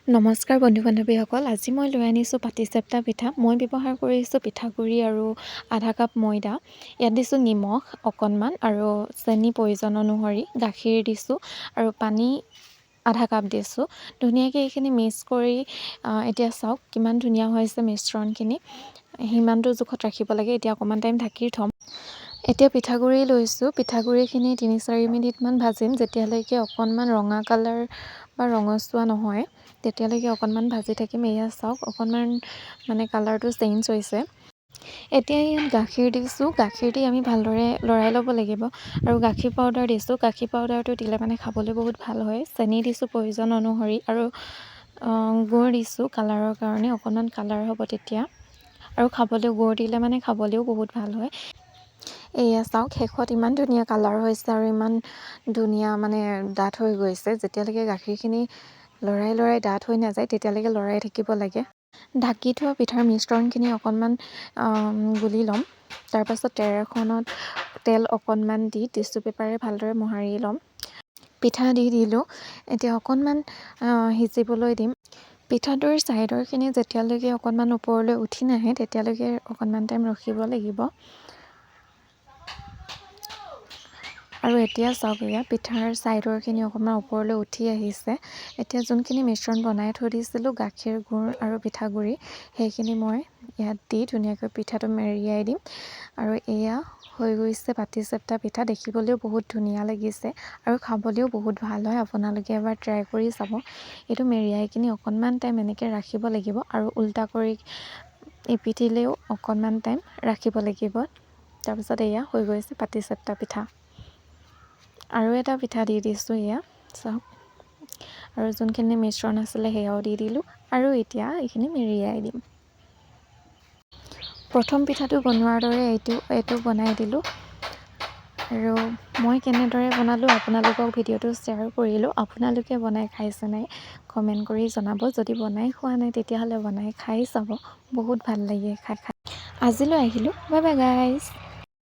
নমস্কাৰ বন্ধু বান্ধৱীসকল, আজি মই লৈ আনিছোঁ পাটিচেপ্টা পিঠা। মই ব্যৱহাৰ কৰিছোঁ পিঠাগুড়ি আৰু আধা কাপ ময়দা। ইয়াত দিছোঁ নিমখ অকণমান আৰু চেনি প্ৰয়োজন অনুসৰি, গাখীৰ দিছোঁ আৰু পানী আধা কাপ দিছোঁ। ধুনীয়াকৈ এইখিনি মিক্স কৰি এতিয়া চাওক কিমান ধুনীয়া হৈছে মিশ্ৰণখিনি। সিমানটো জোখত ৰাখিব লাগে। এতিয়া অকণমান টাইম ঢাকি থ'ম। এতিয়া পিঠাগুড়ি লৈছোঁ। পিঠাগুড়িখিনি ৩-৪ মিনিটমান ভাজিম, যেতিয়ালৈকে অকণমান ৰঙা কালাৰ বা ৰঙচুৱা নহয় তেতিয়ালৈকে অকণমান ভাজি থাকিম। এয়া চাওক অকণমান কালাৰটো চেঞ্জ হৈছে। এতিয়া ইয়াত গাখীৰ দিছোঁ। গাখীৰ দি আমি ভালদৰে লৰাই ল'ব লাগিব আৰু গাখীৰ পাউডাৰ দিছোঁ। গাখীৰ পাউডাৰটো দিলে খাবলৈ বহুত ভাল হয়। চেনি দিছোঁ প্ৰয়োজন অনুসৰি আৰু গুড় দিছোঁ কালাৰৰ কাৰণে, অকণমান কালাৰ হ'ব তেতিয়া। আৰু খাবলৈও গুড় দিলে খাবলৈও বহুত ভাল হয়। এয়া চাওক শেষত ইমান ধুনীয়া কালাৰ হৈছে আৰু ইমান ধুনীয়া ডাঠ হৈ গৈছে। যেতিয়ালৈকে গাখীৰখিনি লৰাই ডাঠ হৈ নাযায় তেতিয়ালৈকে লৰাই থাকিব লাগে। ঢাকি থোৱা পিঠাৰ মিশ্ৰণখিনি অকণমান গুলি ল'ম। তাৰপাছত এখনত তেল অকণমান দি টিচু পেপাৰে ভালদৰে মোহাৰি ল'ম। পিঠা দি দিলোঁ। এতিয়া অকণমান সিজিবলৈ দিম। পিঠাটোৰ ছাইডৰখিনি যেতিয়ালৈকে অকণমান ওপৰলৈ উঠি নাহে তেতিয়ালৈকে অকণমান টাইম ৰখিব লাগিব। আৰু এতিয়া চাওক এয়া পিঠাৰ ছাইডৰখিনি অকণমান ওপৰলৈ উঠি আহিছে। এতিয়া যোনখিনি মিশ্ৰণ বনাই থৈ দিছিলোঁ গাখীৰ, গুড় আৰু পিঠাগুড়ি, সেইখিনি মই ইয়াত দি ধুনীয়াকৈ পিঠাটো মেৰিয়াই দিম। আৰু এয়া হৈ গৈছে পাটিচেপ্টা পিঠা। দেখিবলৈও বহুত ধুনীয়া লাগিছে আৰু খাবলৈও বহুত ভাল হয়। আপোনালোকে এবাৰ ট্ৰাই কৰি চাব। এইটো মেৰিয়াই কিনি অকণমান টাইম এনেকৈ ৰাখিব লাগিব আৰু উল্টা কৰি ইপিঠিলেও অকণমান টাইম ৰাখিব লাগিব। তাৰপিছত এয়া হৈ গৈছে পাটিচেপ্টা পিঠা। আৰু এটা পিঠা দি দিছোঁ এয়া চাওক, আৰু যোনখিনি মিশ্ৰণ আছিলে সেয়াও দি দিলোঁ আৰু এতিয়া এইখিনি মেৰিয়াই দিম। প্ৰথম পিঠাটো বনোৱাৰ দৰে এইটো বনাই দিলোঁ আৰু মই কেনেদৰে বনালোঁ আপোনালোকক ভিডিঅ'টো শ্বেয়াৰ কৰিলোঁ। আপোনালোকে বনাই খাইছে নাই কমেণ্ট কৰি জনাব। যদি বনাই খোৱা নাই তেতিয়াহ'লে বনাই খাই চাব, বহুত ভাল লাগে খাই। আজিলৈ আহিলোঁ, বাই বাই গাইজ।